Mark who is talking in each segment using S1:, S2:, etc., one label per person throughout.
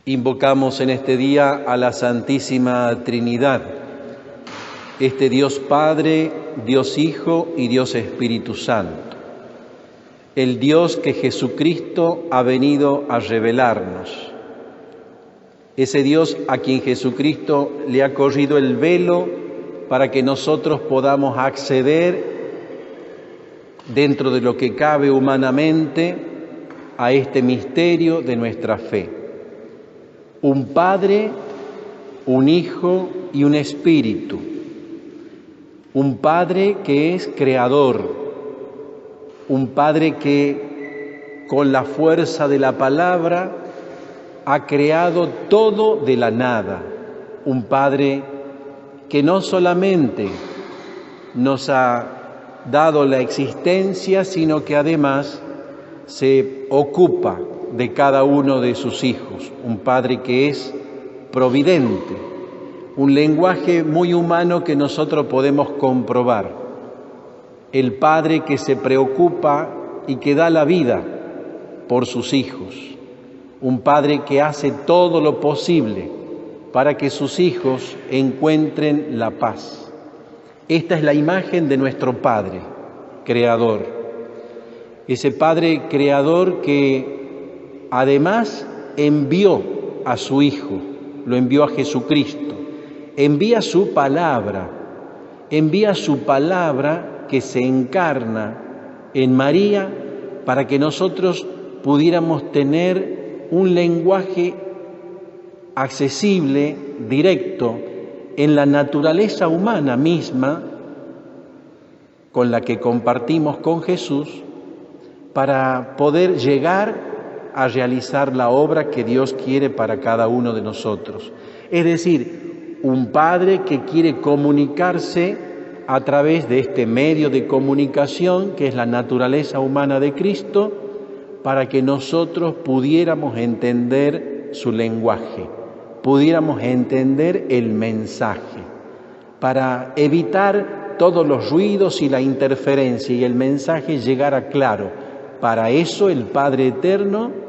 S1: Invocamos en este día a la Santísima Trinidad, este Dios Padre, Dios Hijo y Dios Espíritu Santo, el Dios que Jesucristo ha venido a revelarnos, ese Dios a quien Jesucristo le ha corrido el velo para que nosotros podamos acceder dentro de lo que cabe humanamente a este misterio de nuestra fe. Un Padre, un Hijo y un Espíritu. Un Padre que es creador. Un Padre que con la fuerza de la palabra ha creado todo de la nada. Un Padre que no solamente nos ha dado la existencia, sino que además se ocupa de cada uno de sus hijos, un Padre que es providente, un lenguaje muy humano que nosotros podemos comprobar, el Padre que se preocupa y que da la vida por sus hijos, un Padre que hace todo lo posible para que sus hijos encuentren la paz. Esta es la imagen de nuestro Padre Creador, ese Padre Creador que además envió a su Hijo, lo envió a Jesucristo, envía su palabra que se encarna en María para que nosotros pudiéramos tener un lenguaje accesible, directo, en la naturaleza humana misma con la que compartimos con Jesús para poder llegar a realizar la obra que Dios quiere para cada uno de nosotros. Es decir, un Padre que quiere comunicarse a través de este medio de comunicación que es la naturaleza humana de Cristo, para que nosotros pudiéramos entender su lenguaje, pudiéramos entender el mensaje, para evitar todos los ruidos y la interferencia y el mensaje llegara claro. Para eso el Padre Eterno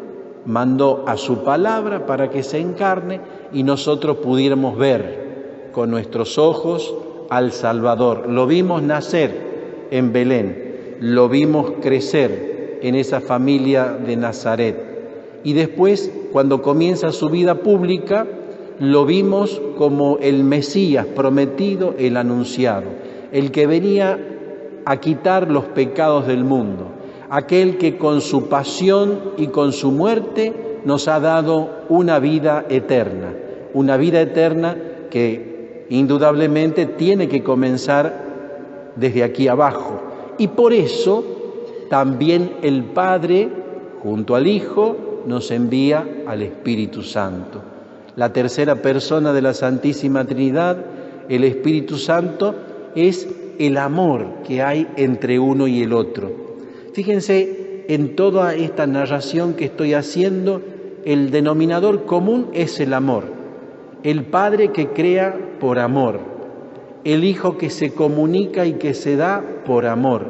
S1: mandó a su palabra para que se encarne y nosotros pudiéramos ver con nuestros ojos al Salvador. Lo vimos nacer en Belén, lo vimos crecer en esa familia de Nazaret. Y después, cuando comienza su vida pública, lo vimos como el Mesías prometido, el anunciado, el que venía a quitar los pecados del mundo, aquel que con su pasión y con su muerte nos ha dado una vida eterna que indudablemente tiene que comenzar desde aquí abajo. Y por eso también el Padre, junto al Hijo, nos envía al Espíritu Santo. La tercera persona de la Santísima Trinidad, el Espíritu Santo, es el amor que hay entre uno y el otro. Fíjense, en toda esta narración que estoy haciendo, el denominador común es el amor. El Padre que crea por amor, el Hijo que se comunica y que se da por amor,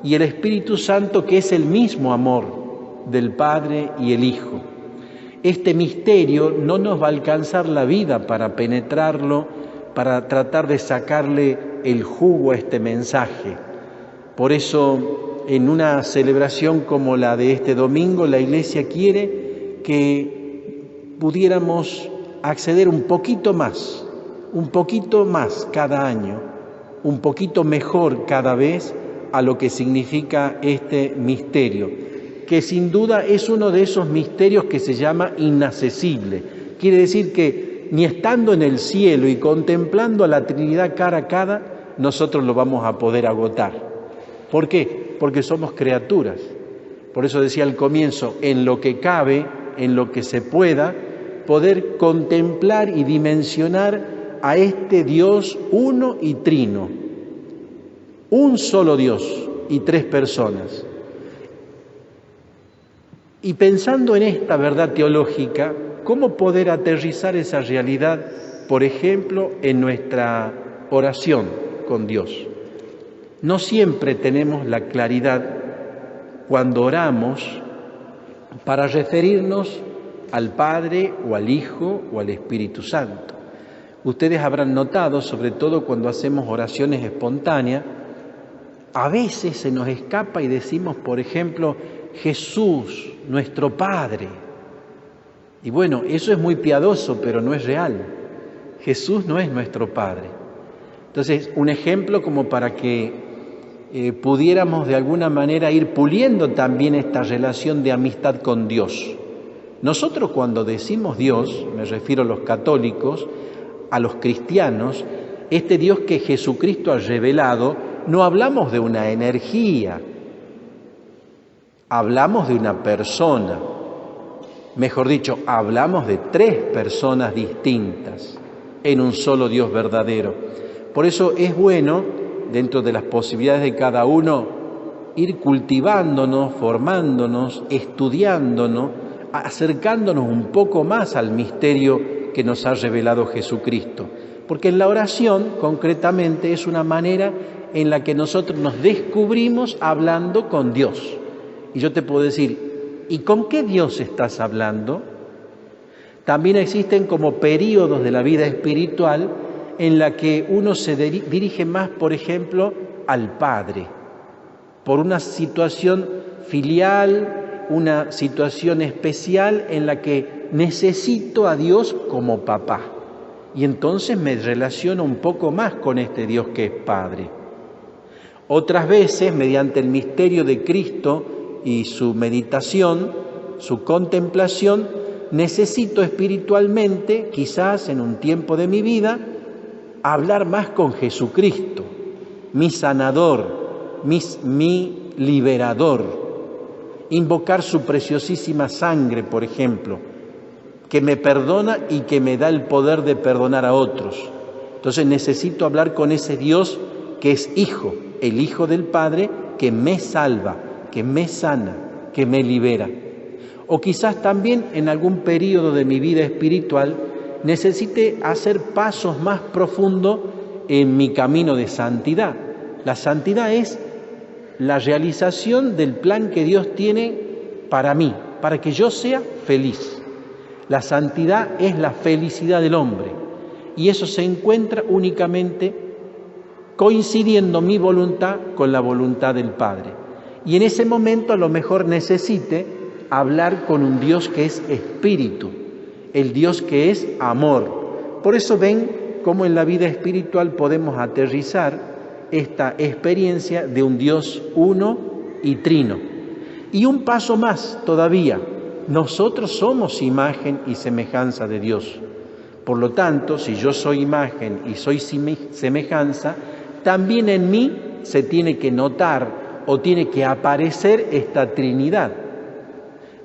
S1: y el Espíritu Santo que es el mismo amor del Padre y el Hijo. Este misterio no nos va a alcanzar la vida para penetrarlo, para tratar de sacarle el jugo a este mensaje. Por eso, en una celebración como la de este domingo, la Iglesia quiere que pudiéramos acceder un poquito más cada año, un poquito mejor cada vez a lo que significa este misterio, que sin duda es uno de esos misterios que se llama inaccesible. Quiere decir que ni estando en el cielo y contemplando a la Trinidad cara a cara, nosotros lo vamos a poder agotar. ¿Por qué? Porque somos criaturas. Por eso decía al comienzo, en lo que cabe, en lo que se pueda, poder contemplar y dimensionar a este Dios uno y trino, un solo Dios y tres personas. Y pensando en esta verdad teológica, ¿cómo poder aterrizar esa realidad, por ejemplo, en nuestra oración con Dios? No siempre tenemos la claridad cuando oramos para referirnos al Padre o al Hijo o al Espíritu Santo. Ustedes habrán notado, sobre todo cuando hacemos oraciones espontáneas, a veces se nos escapa y decimos, por ejemplo, Jesús, nuestro Padre. Y bueno, eso es muy piadoso, pero no es real. Jesús no es nuestro Padre. Entonces, un ejemplo como para que pudiéramos de alguna manera ir puliendo también esta relación de amistad con Dios. Nosotros cuando decimos Dios, me refiero a los católicos, a los cristianos, este Dios que Jesucristo ha revelado, no hablamos de una energía, hablamos de una persona. Mejor dicho, hablamos de tres personas distintas en un solo Dios verdadero. Por eso es bueno, dentro de las posibilidades de cada uno, ir cultivándonos, formándonos, estudiándonos, acercándonos un poco más al misterio que nos ha revelado Jesucristo. Porque en la oración, concretamente, es una manera en la que nosotros nos descubrimos hablando con Dios. Y yo te puedo decir, ¿y con qué Dios estás hablando? También existen como períodos de la vida espiritual en la que uno se dirige más, por ejemplo, al Padre, por una situación filial, una situación especial en la que necesito a Dios como papá. Y entonces me relaciono un poco más con este Dios que es Padre. Otras veces, mediante el misterio de Cristo y su meditación, su contemplación, necesito espiritualmente, quizás en un tiempo de mi vida, hablar más con Jesucristo, mi sanador, mi liberador, invocar su preciosísima sangre, por ejemplo, que me perdona y que me da el poder de perdonar a otros. Entonces necesito hablar con ese Dios que es Hijo, el Hijo del Padre, que me salva, que me sana, que me libera. O quizás también en algún periodo de mi vida espiritual necesite hacer pasos más profundos en mi camino de santidad. La santidad es la realización del plan que Dios tiene para mí, para que yo sea feliz. La santidad es la felicidad del hombre y eso se encuentra únicamente coincidiendo mi voluntad con la voluntad del Padre. Y en ese momento a lo mejor necesite hablar con un Dios que es espíritu, el Dios que es amor. Por eso ven cómo en la vida espiritual podemos aterrizar esta experiencia de un Dios uno y trino. Y un paso más todavía, nosotros somos imagen y semejanza de Dios. Por lo tanto, si yo soy imagen y soy semejanza, también en mí se tiene que notar o tiene que aparecer esta Trinidad.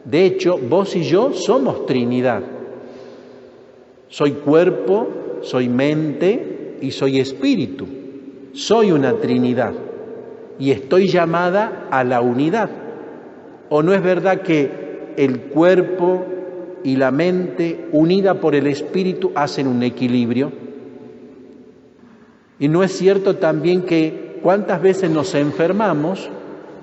S1: De hecho, vos y yo somos Trinidad. Soy cuerpo, soy mente y soy espíritu. Soy una Trinidad y estoy llamada a la unidad. ¿O no es verdad que el cuerpo y la mente unida por el espíritu hacen un equilibrio? ¿Y no es cierto también que cuántas veces nos enfermamos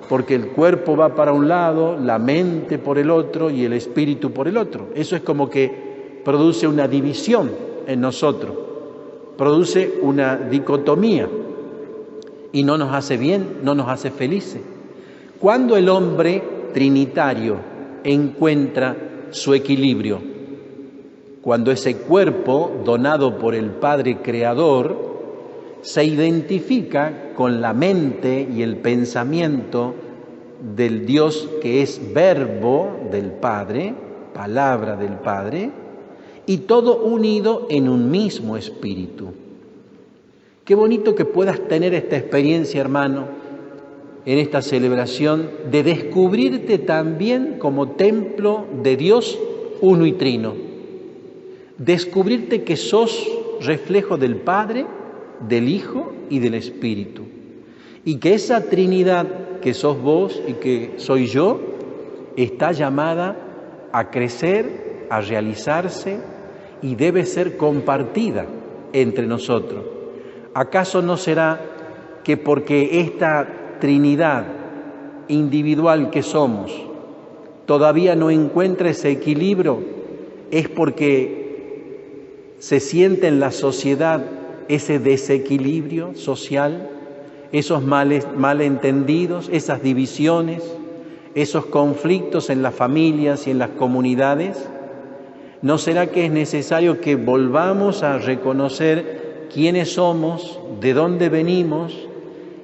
S1: porque el cuerpo va para un lado, la mente por el otro y el espíritu por el otro? Eso es como que produce una división en nosotros, produce una dicotomía y no nos hace bien, no nos hace felices. Cuando el hombre trinitario encuentra su equilibrio, cuando ese cuerpo donado por el Padre Creador se identifica con la mente y el pensamiento del Dios que es verbo del Padre, palabra del Padre, y todo unido en un mismo espíritu. Qué bonito que puedas tener esta experiencia, hermano, en esta celebración, de descubrirte también como templo de Dios uno y trino. Descubrirte que sos reflejo del Padre, del Hijo y del Espíritu. Y que esa Trinidad que sos vos y que soy yo, está llamada a crecer, a realizarse y debe ser compartida entre nosotros. ¿Acaso no será que porque esta Trinidad individual que somos todavía no encuentra ese equilibrio, es porque se siente en la sociedad ese desequilibrio social, esos malentendidos, esas divisiones, esos conflictos en las familias y en las comunidades. ¿No será que es necesario que volvamos a reconocer quiénes somos, de dónde venimos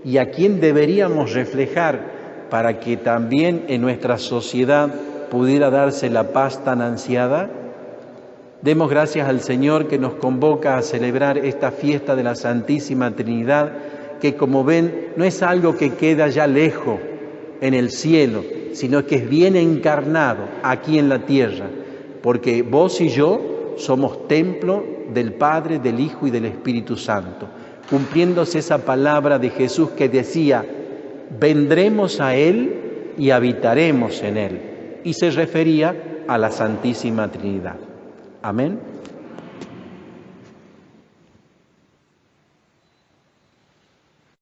S1: y a quién deberíamos reflejar para que también en nuestra sociedad pudiera darse la paz tan ansiada? Demos gracias al Señor que nos convoca a celebrar esta fiesta de la Santísima Trinidad, que como ven no es algo que queda ya lejos en el cielo, sino que es bien encarnado aquí en la tierra, porque vos y yo somos templo del Padre, del Hijo y del Espíritu Santo, cumpliéndose esa palabra de Jesús que decía: vendremos a Él y habitaremos en Él, y se refería a la Santísima Trinidad. Amén.